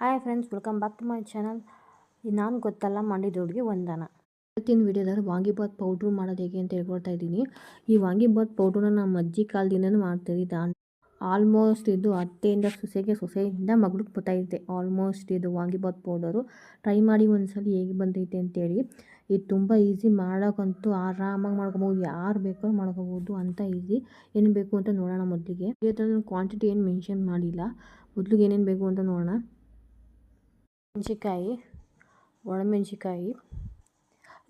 Hi friends, welcome back to my channel. ನಾನು ಗೊತ್ತಲ್ಲ ಮಾಡಿದವ್ರಿಗೆ ವಂದನ. ಇವತ್ತಿನ ವಿಡಿಯೋದಲ್ಲಿ ವಾಂಗಿಬಾತ್ ಪೌಡ್ರು ಮಾಡೋದು ಹೇಗೆ ಅಂತ ಹೇಳ್ಕೊಡ್ತಾ ಇದ್ದೀನಿ. ಈ ವಾಂಗಿಬಾತ್ ಪೌಡ್ರನ್ನ ನಮ್ಮ ಅಜ್ಜಿ ಕಾಲದಿಂದನೂ ಮಾಡ್ತಿದ್ದೆ. ಆಲ್ಮೋಸ್ಟ್ ಇದು ಅತ್ತೆಯಿಂದ ಸೊಸೆಗೆ, ಸೊಸೆಯಿಂದ ಮಗಳಿಗೆ ಗೊತ್ತಾಯಿತೆ. ಆಲ್ಮೋಸ್ಟ್ ಇದು ವಾಂಗಿಬಾತ್ ಪೌಡರು ಟ್ರೈ ಮಾಡಿ ಒಂದ್ಸಲ ಹೇಗೆ ಬಂದೈತೆ ಅಂತೇಳಿ. ಇದು ತುಂಬ ಈಸಿ, ಮಾಡೋಕ್ಕಂತೂ ಆರಾಮಾಗಿ ಮಾಡ್ಕೊಬೋದು, ಯಾರು ಬೇಕಾದ್ರೂ ಮಾಡ್ಕೊಬೋದು ಅಂತ ಈಸಿ. ಏನು ಬೇಕು ಅಂತ ನೋಡೋಣ. ಮೊದಲಿಗೆ ಇದರಲ್ಲಿ ಕ್ವಾಂಟಿಟಿ ಏನು ಮೆನ್ಷನ್ ಮಾಡಿಲ್ಲ. ಮೊದಲಿಗೆ ಏನೇನು ಬೇಕು ಅಂತ ನೋಡೋಣ. ಮೆಣಸಿನ್ಕಾಯಿ, ಒಣಮೆಣಸಿನ್ಕಾಯಿ.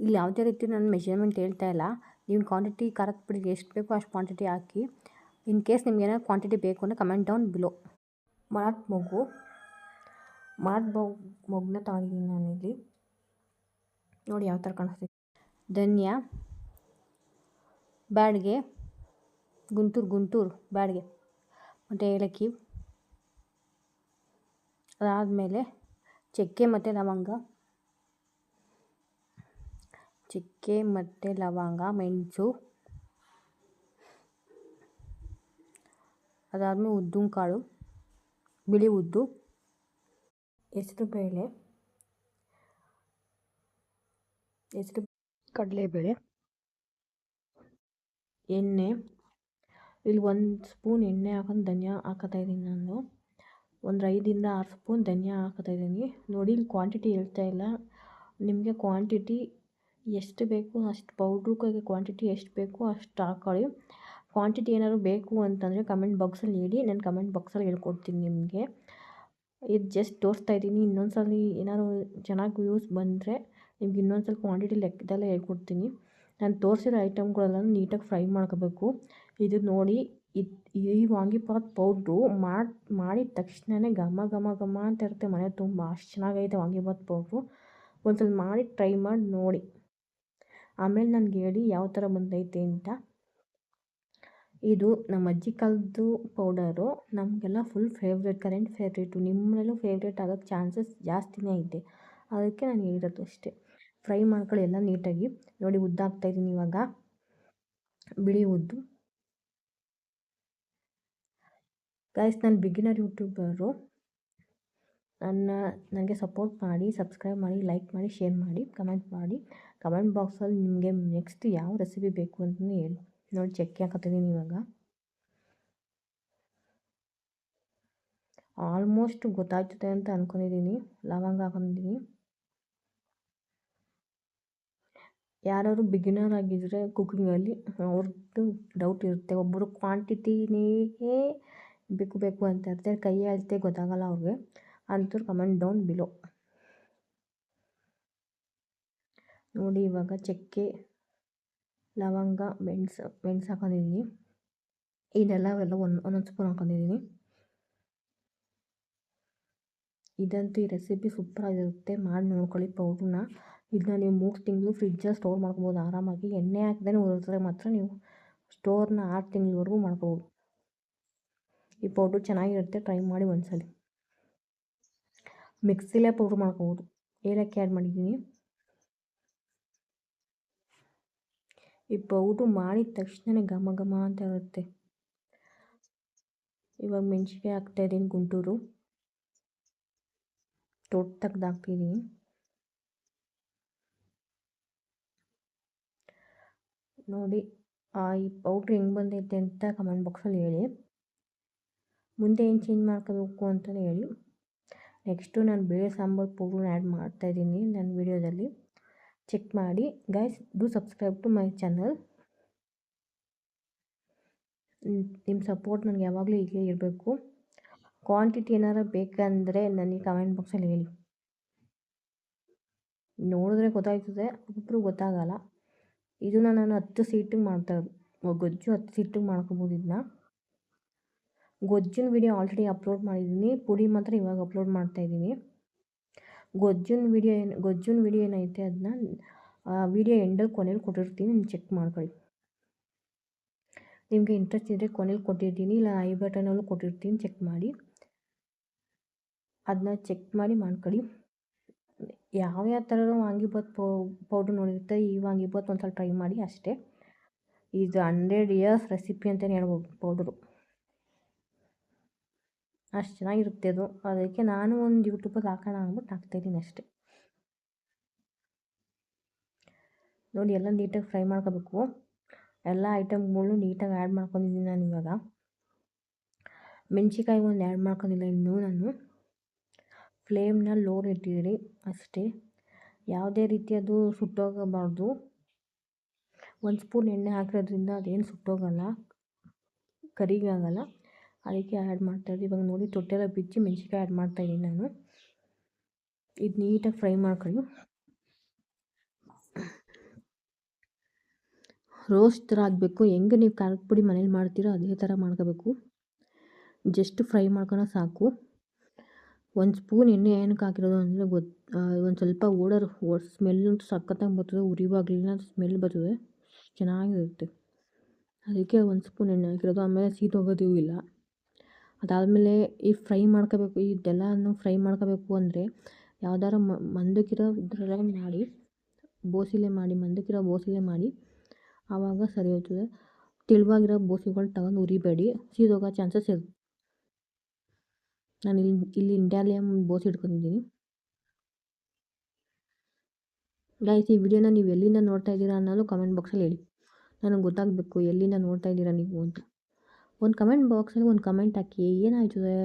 ಇಲ್ಲಿ ಯಾವುದೇ ರೀತಿ ನಾನು ಮೆಜರ್ಮೆಂಟ್ ಹೇಳ್ತಾ ಇಲ್ಲ. ನೀವು ಕ್ವಾಂಟಿಟಿ ಖಾರದ ಪುಡಿಗೆ ಎಷ್ಟು ಬೇಕೋ ಅಷ್ಟು ಕ್ವಾಂಟಿಟಿ ಹಾಕಿ. ಇನ್ ಕೇಸ್ ನಿಮ್ಗೆ ಏನಾದ್ರು ಕ್ವಾಂಟಿಟಿ ಬೇಕು ಅಂದರೆ ಕಮೆಂಟ್ ಡೌನ್ ಬಿಲೋ. ಮರಾಠ ಮೊಗ್ಗನ್ನ ತಗೊಂಡಿದ್ದೀನಿ ನಾನಿಲ್ಲಿ. ನೋಡಿ ಯಾವ ಥರ ಕಾಣಿಸ್ತೀವಿ. ಧನಿಯಾ, ಬ್ಯಾಡಿಗೆ, ಗುಂಟೂರು ಬ್ಯಾಡಿಗೆ, ಮತ್ತು ಏಲಕ್ಕಿ. ಅದಾದಮೇಲೆ ಚಕ್ಕೆ ಮತ್ತು ಲವಂಗ, ಮೆಣಸು. ಅದಾದಮೇಲೆ ಉದ್ದಿನ ಕಾಳು, ಬಿಳಿ ಉದ್ದು, ಹೆಸರುಬೇಳೆ, ಕಡಲೆಬೇಳೆ, ಎಣ್ಣೆ. ಇಲ್ಲಿ 1 ಸ್ಪೂನ್ ಎಣ್ಣೆ ಹಾಕೊಂಡು ಧನಿಯಾ ಹಾಕೋತಾಯಿದ್ದೀನಿ ನಾನು. ಒಂದು 5ರಿಂದ 6 ಸ್ಪೂನ್ ಧನಿಯಾ ಹಾಕೋತಾಯಿದ್ದೀನಿ. ನೋಡಿ, ಇಲ್ಲಿ ಕ್ವಾಂಟಿಟಿ ಹೇಳ್ತಾ ಇಲ್ಲ. ನಿಮಗೆ ಕ್ವಾಂಟಿಟಿ ಎಷ್ಟು ಬೇಕು ಅಷ್ಟು, ಪೌಡ್ರಿಗೆ ಕ್ವಾಂಟಿಟಿ ಎಷ್ಟು ಬೇಕು ಅಷ್ಟು ಹಾಕೊಳ್ಳಿ. ಕ್ವಾಂಟಿಟಿ ಏನಾದ್ರು ಬೇಕು ಅಂತಂದರೆ ಕಮೆಂಟ್ ಬಾಕ್ಸಲ್ಲಿ ಹೇಳಿ, ನಾನು ಕಮೆಂಟ್ ಬಾಕ್ಸಲ್ಲಿ ಹೇಳ್ಕೊಡ್ತೀನಿ ನಿಮಗೆ. ಇದು ಜಸ್ಟ್ ತೋರಿಸ್ತಾ ಇದ್ದೀನಿ. ಇನ್ನೊಂದು ಸಲ ಏನಾದ್ರು ಚೆನ್ನಾಗಿ ವ್ಯೂಸ್ ಬಂದರೆ ನಿಮ್ಗೆ ಇನ್ನೊಂದು ಸಲ ಕ್ವಾಂಟಿಟಿ ಲೆಕ್ಕದಲ್ಲೇ ಹೇಳ್ಕೊಡ್ತೀನಿ. ನಾನು ತೋರಿಸಿರೋ ಐಟಮ್ಗಳೆಲ್ಲ ನೀಟಾಗಿ ಫ್ರೈ ಮಾಡ್ಕೋಬೇಕು. ಇದು ನೋಡಿ, ಈ ವಾಂಗಿಬಾತ್ ಪೌಡ್ರು ಮಾಡಿದ ತಕ್ಷಣವೇ ಘಮ ಅಂತ ಇರುತ್ತೆ ಮನೆ ತುಂಬ. ಅಷ್ಟು ಚೆನ್ನಾಗೈತೆ ವಾಂಗಿಬಾತ್ ಪೌಡ್ರು. ಒಂದ್ಸಲ ಮಾಡಿ ಟ್ರೈ ಮಾಡಿ ನೋಡಿ, ಆಮೇಲೆ ನನಗೆ ಹೇಳಿ ಯಾವ ಥರ ಬಂದೈತೆ ಅಂತ. ಇದು ನಮ್ಮ ಅಜ್ಜಿ ಕಾಲದ್ದು ಪೌಡರು. ನಮಗೆಲ್ಲ ಫುಲ್ ಕರೆಂಟ್ ಫೇವ್ರೇಟು. ನಿಮ್ಮನೇಲೂ ಫೇವ್ರೇಟ್ ಆಗೋಕ್ಕೆ ಚಾನ್ಸಸ್ ಜಾಸ್ತಿನೇ ಐತೆ. ಅದಕ್ಕೆ ನಾನು ಹೇಳಿರೋದು ಅಷ್ಟೇ. ಫ್ರೈ ಮಾಡ್ಕೊಳ್ಳಿ ಎಲ್ಲ ನೀಟಾಗಿ. ನೋಡಿ, ಉದ್ದು ಹಾಕ್ತಾಯಿದ್ದೀನಿ ಇವಾಗ, ಬಿಳಿ ಉದ್ದು. ಗೈಸ್, ನಾನು ಬಿಗಿನರ್ ಯೂಟ್ಯೂಬರು. ನನಗೆ ಸಪೋರ್ಟ್ ಮಾಡಿ, ಸಬ್ಸ್ಕ್ರೈಬ್ ಮಾಡಿ, ಲೈಕ್ ಮಾಡಿ, ಶೇರ್ ಮಾಡಿ, ಕಮೆಂಟ್ ಮಾಡಿ. ಕಮೆಂಟ್ ಬಾಕ್ಸಲ್ಲಿ ನಿಮಗೆ ನೆಕ್ಸ್ಟ್ ಯಾವ ರೆಸಿಪಿ ಬೇಕು ಅಂತಲೇ ಹೇಳಿ. ನೋಡಿ, ಚಕ್ಕೆ ಹಾಕೋತಿದ್ದೀನಿ ಇವಾಗ. ಆಲ್ಮೋಸ್ಟ್ ಗೊತ್ತಾಗ್ತದೆ ಅಂತ ಅಂದ್ಕೊಂಡಿದ್ದೀನಿ. ಲವಂಗ ಹಾಕೊಂಡಿದ್ದೀನಿ. ಯಾರಾದ್ರು ಬಿಗಿನರ್ ಆಗಿದ್ದರೆ ಕುಕ್ಕಿಂಗಲ್ಲಿ ಅವ್ರದ್ದು ಡೌಟ್ ಇರುತ್ತೆ. ಒಬ್ಬರು ಕ್ವಾಂಟಿಟಿನೇ ಬೇಕು ಅಂತ ಇರ್ತಾರೆ, ಕೈ ಅಳತೆ ಗೊತ್ತಾಗಲ್ಲ ಅವ್ರಿಗೆ. ಅಂಥವ್ರು ಕಮೆಂಟ್ ಡೌನ್ ಬಿಲೋ. ನೋಡಿ, ಇವಾಗ ಚಕ್ಕೆ, ಲವಂಗ, ಮೆಣಸು ಹಾಕೊಂಡಿದ್ದೀನಿ. ಇದೆಲ್ಲವೆಲ್ಲ ಒಂದೊಂದು ಸ್ಪೂನ್ ಹಾಕೊಂಡಿದ್ದೀನಿ. ಇದಂತೂ ಈ ರೆಸಿಪಿ ಸೂಪರಾಗಿರುತ್ತೆ. ಮಾಡಿ ನೋಡ್ಕೊಳ್ಳಿ ಪೌಡ್ರನ್ನ. ಇದನ್ನ ನೀವು 3 ತಿಂಗಳು ಫ್ರಿಜ್ಜಲ್ಲಿ ಸ್ಟೋರ್ ಮಾಡ್ಕೊಬೋದು ಆರಾಮಾಗಿ. ಎಣ್ಣೆ ಹಾಕ್ದೇ ಹುರಿದ್ರೆ ಮಾತ್ರ ನೀವು ಸ್ಟೋರ್ನ 6 ತಿಂಗಳವರೆಗೂ ಮಾಡ್ಕೊಬೋದು. ಈ ಪೌಡ್ರು ಚೆನ್ನಾಗಿರುತ್ತೆ, ಟ್ರೈ ಮಾಡಿ ಒಂದ್ಸಲಿ. ಮಿಕ್ಸಿಲೇ ಪೌಡ್ರ್ ಮಾಡ್ಕೊಬೋದು. ಏಲಕ್ಕಿ ಆ್ಯಡ್ ಮಾಡಿದ್ದೀನಿ. ಈ ಪೌಡ್ರು ಮಾಡಿದ ತಕ್ಷಣ ಘಮ ಅಂತ ಇರುತ್ತೆ. ಇವಾಗ ಮೆಣಸಿನ್ಕಾಯಿ ಹಾಕ್ತಾಯಿದ್ದೀನಿ, ಗುಂಟೂರು ತೊಟ್ಟು ಹಾಕ್ತಿದ್ದೀನಿ. ನೋಡಿ, ಈ ಪೌಡ್ರ್ ಹೆಂಗೆ ಬಂದೈತೆ ಅಂತ ಕಮೆಂಟ್ ಬಾಕ್ಸಲ್ಲಿ ಹೇಳಿ. ಮುಂದೆ ಏನು ಚೇಂಜ್ ಮಾಡ್ಕೋಬೇಕು ಅಂತಲೇ ಹೇಳಿ. ನೆಕ್ಸ್ಟು ನಾನು ಬೇಳೆ ಸಾಂಬಾರು ಪೌಡ್ರನ್ನ ಆ್ಯಡ್ ಮಾಡ್ತಾಯಿದ್ದೀನಿ ನನ್ನ ವೀಡಿಯೋದಲ್ಲಿ. ಚೆಕ್ ಮಾಡಿ. Guys, do subscribe to my channel. ನಿಮ್ಮ ಸಪೋರ್ಟ್ ನನಗೆ ಯಾವಾಗಲೂ ಹೀಗೆ ಇರಬೇಕು. ಕ್ವಾಂಟಿಟಿ ಏನಾರು ಬೇಕಂದರೆ ನನಗೆ ಕಮೆಂಟ್ ಬಾಕ್ಸಲ್ಲಿ ಹೇಳಿ. ನೋಡಿದ್ರೆ ಗೊತ್ತಾಗ್ತದೆ, ಒಬ್ಬರು ಗೊತ್ತಾಗಲ್ಲ. ಇದನ್ನ ನಾನು 10 ಸೀಟಿಗೆ ಮಾಡ್ತಾಯಿರೋದು. ಗೊಜ್ಜು 10 ಸೀಟಿಗೆ ಮಾಡ್ಕೊಬೋದು. ಇದನ್ನ ಗೊಜ್ಜಿನ ವೀಡಿಯೋ ಆಲ್ರೆಡಿ ಅಪ್ಲೋಡ್ ಮಾಡಿದ್ದೀನಿ. ಪುಡಿ ಮಾತ್ರ ಇವಾಗ ಅಪ್ಲೋಡ್ ಮಾಡ್ತಾಯಿದ್ದೀನಿ. ಗೊಜ್ಜಿನ ವೀಡಿಯೋ ಏನೈತೆ ಅದನ್ನ ವೀಡಿಯೋ ಎಂಡಲ್ಲಿ ಕೊನೆಯಲ್ಲಿ ಕೊಟ್ಟಿರ್ತೀನಿ, ನೀವು ಚೆಕ್ ಮಾಡ್ಕೊಳ್ಳಿ. ನಿಮಗೆ ಇಂಟ್ರೆಸ್ಟ್ ಇದ್ದರೆ ಕೊನೆಯಲ್ಲಿ ಕೊಟ್ಟಿರ್ತೀನಿ, ಇಲ್ಲ ಐ ಬಟನಲ್ಲೂ ಕೊಟ್ಟಿರ್ತೀನಿ, ಚೆಕ್ ಮಾಡಿ. ಅದನ್ನ ಚೆಕ್ ಮಾಡಿ ಮಾಡ್ಕೊಳ್ಳಿ. ಯಾವ ಥರ ವಾಂಗಿಬಾತ್ ಪೌಡ್ರ್ ನೋಡಿರ್ತಾರೆ, ಈ ವಾಂಗಿಬಾತ್ ಒಂದ್ಸಲ ಟ್ರೈ ಮಾಡಿ ಅಷ್ಟೇ. ಇದು 100 ಇಯರ್ಸ್ ರೆಸಿಪಿ ಅಂತಲೇ ಹೇಳ್ಬೋದು ಪೌಡ್ರು. ಅಷ್ಟು ಚೆನ್ನಾಗಿರುತ್ತೆ ಅದು. ಅದಕ್ಕೆ ನಾನು ಒಂದು ಯೂಟ್ಯೂಬಲ್ಲಿ ಹಾಕೋಣ ಅಂದ್ಬಿಟ್ಟು ಹಾಕ್ತಾಯಿದ್ದೀನಿ ಅಷ್ಟೇ. ನೋಡಿ ಎಲ್ಲ ನೀಟಾಗಿ ಫ್ರೈ ಮಾಡ್ಕೋಬೇಕು. ಎಲ್ಲ ಐಟಮ್ಗಳು ನೀಟಾಗಿ ಆ್ಯಡ್ ಮಾಡ್ಕೊಂಡಿದ್ದೀನಿ ನಾನು ಇವಾಗ. ಮೆಣಸಿಕಾಯಿ ಒಂದು ಆ್ಯಡ್ ಮಾಡ್ಕೊಂಡಿಲ್ಲ ಇನ್ನೂ ನಾನು. ಫ್ಲೇಮ್ನ ಲೋರ್ ಇಟ್ಟಿರಿ ಅಷ್ಟೇ. ಯಾವುದೇ ರೀತಿ ಅದು ಸುಟ್ಟೋಗಬಾರ್ದು. 1 ಸ್ಪೂನ್ ಎಣ್ಣೆ ಹಾಕಿರೋದ್ರಿಂದ ಅದೇನು ಸುಟ್ಟೋಗಲ್ಲ, ಕರಿಗಾಗಲ್ಲ. ಅದಕ್ಕೆ ಆ್ಯಡ್ ಮಾಡ್ತಾಯಿದ್ದೆ. ಇವಾಗ ನೋಡಿ ತೊಟ್ಟೆಲ್ಲ ಬಿಚ್ಚಿ ಮೆಣಸಿಕಾಯಿ ಆ್ಯಡ್ ಮಾಡ್ತಾಯಿದ್ದೀನಿ ನಾನು. ಇದು ನೀಟಾಗಿ ಫ್ರೈ ಮಾಡ್ಕೊಳ್ಳಿ. ರೋಸ್ಟ್ ಥರ ಆಗಬೇಕು. ಹೆಂಗೆ ನೀವು ಖಾರದ ಪುಡಿ ಮನೇಲಿ ಮಾಡ್ತೀರೋ ಅದೇ ಥರ ಮಾಡ್ಕೋಬೇಕು. ಜಸ್ಟ್ ಫ್ರೈ ಮಾಡ್ಕೊಂಡ್ರೆ ಸಾಕು. 1 ಸ್ಪೂನ್ ಎಣ್ಣೆ ಏನಕ್ಕೆ ಹಾಕಿರೋದು ಅಂದರೆ ಒಂದು ಸ್ವಲ್ಪ ಸ್ಮೆಲ್ಲಂತೂ ಸಖತ್ತಾಗಿ ಬರ್ತದೆ. ಉರಿವಾಗಲಿಲ್ಲ ಸ್ಮೆಲ್ ಬರ್ತದೆ, ಚೆನ್ನಾಗಿರುತ್ತೆ. ಅದಕ್ಕೆ 1 ಸ್ಪೂನ್ ಎಣ್ಣೆ ಹಾಕಿರೋದು. ಆಮೇಲೆ ಸೀದೋಗೋದು ಇಲ್ಲ. ಅದಾದಮೇಲೆ ಈ ಫ್ರೈ ಮಾಡ್ಕೋಬೇಕು. ಇದೆಲ್ಲನೂ ಫ್ರೈ ಮಾಡ್ಕೋಬೇಕು ಅಂದರೆ ಯಾವ್ದಾರ ಮಂದಕ್ಕಿರೋ ಇದ್ರೊಳಗೆ ಮಾಡಿ, ಮಂದಕ್ಕಿರೋ ಬೋಸಿಲೆ ಮಾಡಿ, ಆವಾಗ ಸರಿ ಹೋಗ್ತದೆ. ತೆಳುವಾಗಿರೋ ಬೋಸಿಗಳು ತಗೊಂಡು ಉರಿಬೇಡಿ, ಸೀದೋಗೋ ಚಾನ್ಸಸ್ ಇರುತ್ತೆ. ನಾನು ಇಲ್ಲಿ ಇಂಡಾಲಿಯಮ್ ಬೋಸಿ ಇಟ್ಕೊಂಡಿದ್ದೀನಿ. ಗೈಸ್, ಈ ವಿಡಿಯೋನ ನೀವು ಎಲ್ಲಿಂದ ನೋಡ್ತಾ ಇದ್ದೀರಾ ಅನ್ನೋದು ಕಮೆಂಟ್ ಬಾಕ್ಸಲ್ಲಿ ಹೇಳಿ. ನನಗೆ ಗೊತ್ತಾಗಬೇಕು ಎಲ್ಲಿಂದ ನೋಡ್ತಾ ಇದ್ದೀರಾ ನೀವು ಅಂತ. ಒಂದು ಕಮೆಂಟ್ ಬಾಕ್ಸಲ್ಲಿ ಒಂದು ಕಮೆಂಟ್ ಹಾಕಿ. ಏನಾಯ್ತದೆ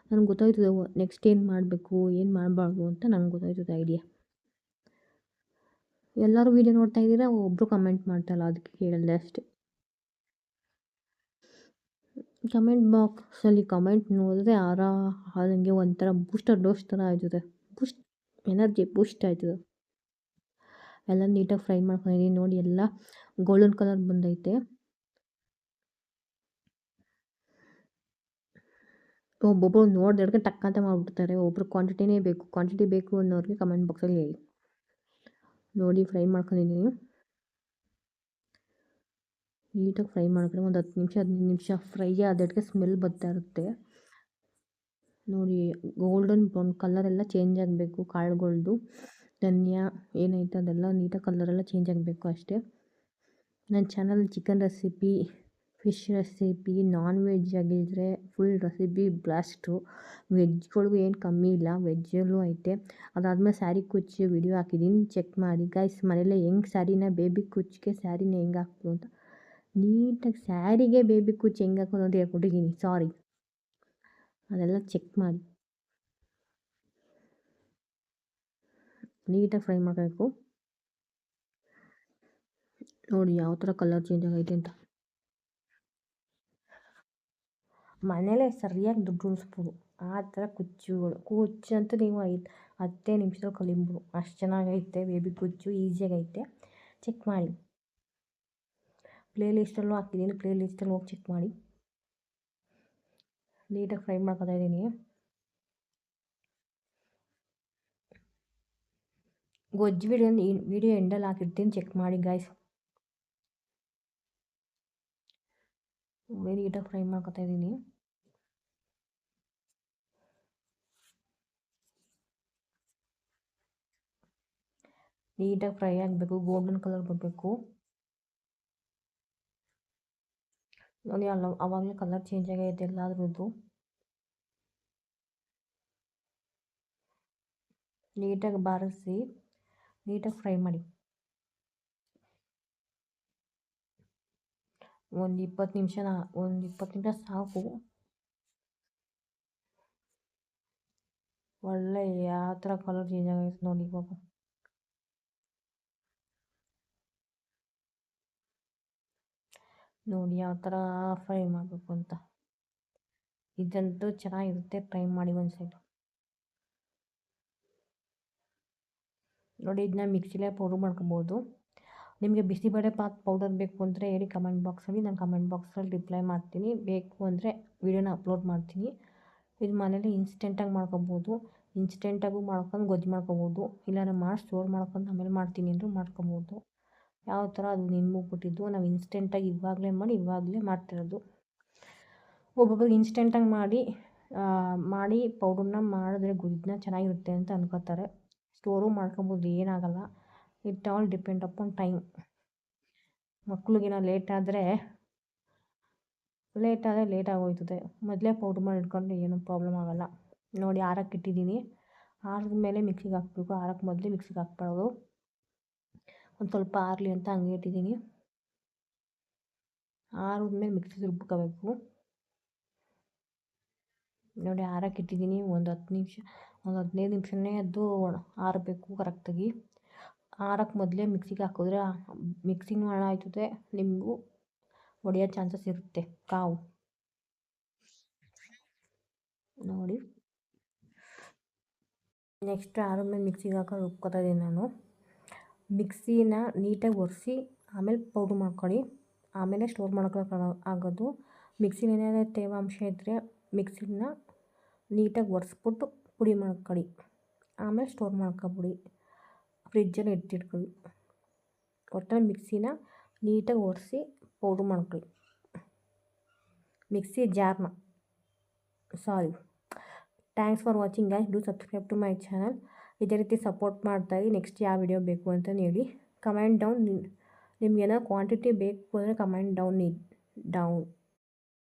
ನನಗೆ ಗೊತ್ತಾಯ್ತದೆ. ನೆಕ್ಸ್ಟ್ ಏನು ಮಾಡಬೇಕು, ಏನು ಮಾಡಬಾರ್ದು ಅಂತ ನನಗೆ ಗೊತ್ತಾಯ್ತದೆ ಐಡಿಯಾ. ಎಲ್ಲರೂ ವೀಡಿಯೋ ನೋಡ್ತಾ ಇದ್ದೀರಾ, ಒಬ್ಬರು ಕಮೆಂಟ್ ಮಾಡ್ತಾಯಿಲ್ಲ, ಅದಕ್ಕೆ ಕೇಳಿದೆ ಅಷ್ಟೇ. ಕಮೆಂಟ್ ಬಾಕ್ಸಲ್ಲಿ ಕಮೆಂಟ್ ನೋಡಿದ್ರೆ ನನಗೆ ಒಂಥರ ಬೂಸ್ಟರ್ ಡೋಸ್ ಥರ ಆಯ್ತದೆ. ಎನರ್ಜಿ ಬೂಸ್ಟ್ ಆಯ್ತದೆ. ಎಲ್ಲ ನೀಟಾಗಿ ಫ್ರೈ ಮಾಡ್ಕೊಂಡಿದ್ದೀನಿ. ನೋಡಿ ಎಲ್ಲ ಗೋಲ್ಡನ್ ಕಲರ್ ಬಂದೈತೆ. ಒಬ್ಬೊಬ್ಬರು ನೋಡಿದ್ರೆ ಟಕ್ ಅಂತ ಮಾಡಿಬಿಡ್ತಾರೆ. ಒಬ್ಬರು ಕ್ವಾಂಟಿಟಿ ಬೇಕು ಅನ್ನೋರಿಗೆ ಕಮೆಂಟ್ ಬಾಕ್ಸಲ್ಲಿ ಹೇಳಿ. ನೋಡಿ ಫ್ರೈ ಮಾಡ್ಕೊಂಡಿದ್ದೀನಿ. ನೀಟಾಗಿ ಫ್ರೈ ಮಾಡ್ಕೊಂಡು ಒಂದು 10 ನಿಮಿಷ ಫ್ರೈ ಆದಕ್ಕೆ ಸ್ಮೆಲ್ ಬರ್ತಾ ಇರುತ್ತೆ. ನೋಡಿ ಗೋಲ್ಡನ್ ಬ್ರೌನ್ ಕಲರೆಲ್ಲ ಚೇಂಜ್ ಆಗಬೇಕು. ಕಾಳುಗಳ್ದು ಧನಿಯಾ ಏನೈತೆ ಅದೆಲ್ಲ ನೀಟಾಗಿ ಕಲರೆಲ್ಲ ಚೇಂಜ್ ಆಗಬೇಕು ಅಷ್ಟೇ. ನನ್ನ channel chicken recipe, fish recipe, non veg ಆಗಿದ್ದರೆ ಫುಲ್ ರೆಸಿಪಿ ಬ್ಲಾಸ್ಟು. ವೆಜ್ಗಳಿಗೂ ಏನು ಕಮ್ಮಿ ಇಲ್ಲ, ವೆಜ್ಜಲ್ಲೂ ಐತೆ. ಅದಾದಮೇಲೆ ಸ್ಯಾರಿ ಕುಚ್ಚು ವಿಡಿಯೋ ಹಾಕಿದ್ದೀನಿ, ಚೆಕ್ ಮಾಡಿ ಗೈಸ್. ಮನೇಲೆ ಹೆಂಗೆ ಸ್ಯಾರಿನ ಬೇಬಿ ಕುಚ್ಚಿಗೆ ಸ್ಯಾರಿನ ಹೆಂಗೆ ಹಾಕ್ಬೋದು ಅಂತ ನೀಟಾಗಿ ಸ್ಯಾರಿಗೆ ಬೇಬಿ ಕುಚ್ಚು ಹೆಂಗೆ ಹಾಕೋದು ಅಂತ ಹೇಳ್ಕೊಟ್ಟಿದ್ದೀನಿ. ಸಾರಿ, ಅದೆಲ್ಲ ಚೆಕ್ ಮಾಡಿ. ನೀಟಾಗಿ ಫ್ರೈ ಮಾಡಬೇಕು. ನೋಡಿ ಯಾವ ಥರ ಕಲರ್ ಚೇಂಜ್ ಆಗೈತೆ ಅಂತ. ಮನೇಲೇ ಸರಿಯಾಗಿ ದುಡ್ಡು ಉಳಿಸ್ಬೋದು ಆ ಥರ ಕುಚ್ಚಂತೂ ನೀವು 10 ನಿಮಿಷದಲ್ಲಿ ಕಲಿಬೋದು. ಅಷ್ಟು ಚೆನ್ನಾಗೈತೆ ಬೇಬಿ ಕುಚ್ಚು, ಈಸಿಯಾಗೈತೆ. ಚೆಕ್ ಮಾಡಿ. ಪ್ಲೇ ಲಿಸ್ಟಲ್ಲೂ ಹಾಕಿದ್ದೀನಿ, ಪ್ಲೇ ಲಿಸ್ಟಲ್ಲಿ ಹೋಗಿ ಚೆಕ್ ಮಾಡಿ. ನೀಟಾಗಿ ಫ್ರೈ ಮಾಡ್ಕೊತಾ ಇದ್ದೀನಿ. ಗೊಜ್ಜು ವಿಡಿಯೋ ಎಂಡಲ್ಲಿ ಹಾಕಿರ್ತೀನಿ, ಚೆಕ್ ಮಾಡಿ ಗೈಸ್. ನೀಟಾಗಿ ಫ್ರೈ ಮಾಡ್ಕೊತಾ ಇದ್ದೀನಿ. ನೀಟಾಗಿ ಫ್ರೈ ಆಗಬೇಕು, ಗೋಲ್ಡನ್ ಕಲರ್ ಬರಬೇಕು. ನೋಡಿ ಆವಾಗಲೇ ಕಲರ್ ಚೇಂಜ್ ಆಗೈತೆ ಎಲ್ಲಾದ್ರದ್ದು. ನೀಟಾಗಿ ಬಾರಿಸಿ ನೀಟಾಗಿ ಫ್ರೈ ಮಾಡಿ. ಒಂದು 20 ನಿಮಿಷ ಸಾಕು. ಒಳ್ಳೆ ಯಾವ ಥರ ಕಲರ್ ಚೇಂಜ್ ಆಗೈತೆ ನೋಡಿ ಇವಾಗ. ನೋಡಿ ಯಾವ ಥರ ಫ್ರೈ ಮಾಡಬೇಕು ಅಂತ. ಇದಂತೂ ಚೆನ್ನಾಗಿರುತ್ತೆ, ಟ್ರೈ ಮಾಡಿ ಒಂದ್ಸಲ. ನೋಡಿ ಇದನ್ನ ಮಿಕ್ಸಿಲೇ ಪೌಡರ್ ಮಾಡ್ಕೊಬೋದು. ನಿಮಗೆ ಬಿಸಿಬೇಳೆಬಾತ್ ಪೌಡರ್ ಬೇಕು ಅಂದರೆ ಹೇಳಿ ಕಮೆಂಟ್ ಬಾಕ್ಸಲ್ಲಿ. ನಾನು ಕಮೆಂಟ್ ಬಾಕ್ಸಲ್ಲಿ ರಿಪ್ಲೈ ಮಾಡ್ತೀನಿ. ಬೇಕು ಅಂದರೆ ವಿಡಿಯೋನ ಅಪ್ಲೋಡ್ ಮಾಡ್ತೀನಿ. ಇದು ಮನೇಲಿ ಇನ್ಸ್ಟೆಂಟಾಗಿ ಮಾಡ್ಕೊಬೋದು. ಇನ್ಸ್ಟೆಂಟಾಗೂ ಮಾಡ್ಕೊಂಡು ಗೊಜ್ಜು ಮಾಡ್ಕೊಬೋದು. ಇಲ್ಲ ನಾನು ಮಾಡಿ ಸ್ಟೋರ್ ಮಾಡ್ಕೊಂಡು ಆಮೇಲೆ ಮಾಡ್ತೀನಿ ಅಂದರೂ ಮಾಡ್ಕೊಬೋದು. ಯಾವ ಥರ ಅದು ನಿಮಗೂ ಬಿಟ್ಟಿದ್ದು. ನಾವು ಇನ್ಸ್ಟೆಂಟಾಗಿ ಇವಾಗಲೇ ಮಾಡ್ತಿರೋದು. ಒಬ್ಬೊಬ್ಬರು ಇನ್ಸ್ಟೆಂಟಾಗಿ ಮಾಡಿ ಪೌಡರ್ನ ಮಾಡಿದ್ರೆ ಗೊಜ್ಜನ್ನ ಚೆನ್ನಾಗಿರುತ್ತೆ ಅಂತ ಅನ್ಕೋತಾರೆ. ಸ್ಟೋರು ಮಾಡ್ಕೊಬೋದು, ಏನಾಗಲ್ಲ. It all depend upon time. ಮಕ್ಳಿಗೇನೋ ಲೇಟ್ ಆದರೆ ಲೇಟ್ ಆಗೋಯ್ತದೆ. ಮೊದಲೇ ಪೌಡ್ರ್ ಮಾಡಿ ಇಟ್ಕೊಂಡ್ರೆ ಏನೂ ಪ್ರಾಬ್ಲಮ್ ಆಗೋಲ್ಲ. ನೋಡಿ ಆರಕ್ಕೆ ಇಟ್ಟಿದ್ದೀನಿ. ಆರಿದ ಮೇಲೆ ಮಿಕ್ಸಿಗೆ ಹಾಕಬೇಕು. ಆರಕ್ಕೆ ಮೊದಲೇ ಮಿಕ್ಸಿಗೆ ಹಾಕ್ಬಾರ್ದು. ಒಂದು ಸ್ವಲ್ಪ ಆರಲಿ ಅಂತ ಹಂಗೆ ಇಟ್ಟಿದ್ದೀನಿ. ಆರಿದ್ಮೇಲೆ ಮಿಕ್ಸಿಗೆ ರುಬ್ಕೋಬೇಕು. ನೋಡಿ ಆರಕ್ಕೆ ಇಟ್ಟಿದ್ದೀನಿ. ಒಂದು 15 ನಿಮಿಷನೇ ಅದು ಆರಬೇಕು ಕರೆಕ್ಟಾಗಿ. ಆರಕ್ಕೆ ಮೊದಲೇ ಮಿಕ್ಸಿಗೆ ಹಾಕಿದ್ರೆ ಮಿಕ್ಸಿನೂ ಹಾಳಾಯ್ತದೆ, ನಿಮಗೂ ಒಡೆಯೋ ಚಾನ್ಸಸ್ ಇರುತ್ತೆ ಕಾವು. ನೋಡಿ ನೆಕ್ಸ್ಟ್ ಆರಮೇಲೆ ಮಿಕ್ಸಿಗೆ ಹಾಕಿ ರುಬ್ಕೊತಾ ಇದ್ದೀನಿ ನಾನು. ಮಿಕ್ಸಿನ ನೀಟಾಗಿ ಒರೆಸಿ ಆಮೇಲೆ ಪೌಡ್ರ್ ಮಾಡ್ಕೊಳ್ಳಿ. ಆಮೇಲೆ ಸ್ಟೋರ್ ಆಗೋದು. ಮಿಕ್ಸಿಲಿ ಏನಾದರೂ ತೇವಾಂಶ ಇದ್ದರೆ ಮಿಕ್ಸಿನ ನೀಟಾಗಿ ಒರೆಸ್ಬಿಟ್ಟು ಪುಡಿ ಮಾಡ್ಕೊಳ್ಳಿ. ಆಮೇಲೆ ಸ್ಟೋರ್ ಮಾಡ್ಕೊಬಿಡಿ, ಫ್ರಿಜ್ಜಲ್ಲಿ ಎತ್ತಿಟ್ಕೊಳ್ಳಿ. ಒಟ್ಟಲ್ಲಿ ಮಿಕ್ಸಿನ ನೀಟಾಗಿ ಒರೆಸಿ ಪೌಡ್ರ್ ಮಾಡ್ಕೊಳ್ಳಿ. ಮಿಕ್ಸಿ ಜಾರ್ನ thanks for watching guys. Do subscribe to my channel. ಇದೇ ರೀತಿ ಸಪೋರ್ಟ್ ಮಾಡ್ತಾಯಿರಿ. ನೆಕ್ಸ್ಟ್ ಯಾವ ವಿಡಿಯೋ ಬೇಕು ಅಂತಲೇ ಹೇಳಿ. Comment down. ನಿಮಗೇನೋ ಕ್ವಾಂಟಿಟಿ ಬೇಕು ಅಂದರೆ ಕಮೆಂಟ್ ಡೌನ್